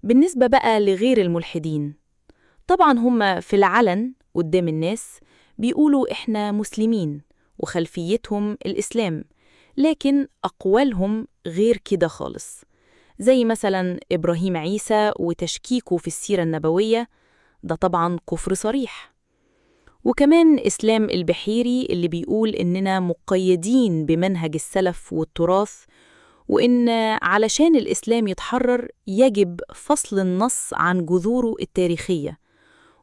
بالنسبة بقى لغير الملحدين، طبعا هم في العلن قدام الناس بيقولوا إحنا مسلمين وخلفيتهم الإسلام، لكن أقوالهم غير كده خالص. زي مثلا إبراهيم عيسى وتشكيكه في السيرة النبوية، ده طبعا كفر صريح. وكمان إسلام البحيري اللي بيقول إننا مقيدين بمنهج السلف والتراث، وإن علشان الإسلام يتحرر يجب فصل النص عن جذوره التاريخية،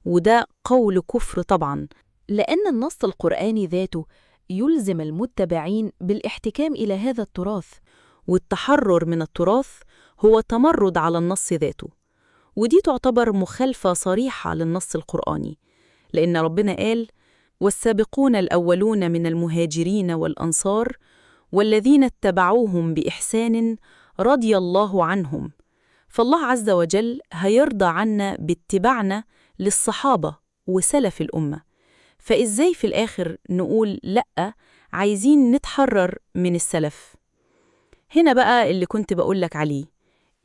وده قول كفر طبعا، لأن النص القرآني ذاته يلزم المتبعين بالاحتكام إلى هذا التراث، والتحرر من التراث هو تمرد على النص ذاته. ودي تعتبر مخالفة صريحة للنص القرآني، لأن ربنا قال: والسابقون الأولون من المهاجرين والأنصار والذين اتبعوهم بإحسان رضي الله عنهم. فالله عز وجل هيرضى عنا باتباعنا للصحابة وسلف الأمة، فإزاي في الآخر نقول لأ، عايزين نتحرر من السلف؟ هنا بقى اللي كنت بقولك عليه،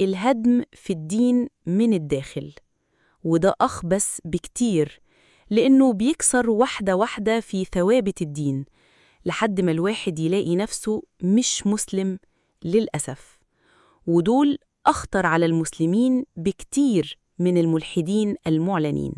الهدم في الدين من الداخل، وده أخبث بكتير، لأنه بيكسر واحدة واحدة في ثوابت الدين لحد ما الواحد يلاقي نفسه مش مسلم للأسف. ودول أخطر على المسلمين بكتير من الملحدين المعلنين.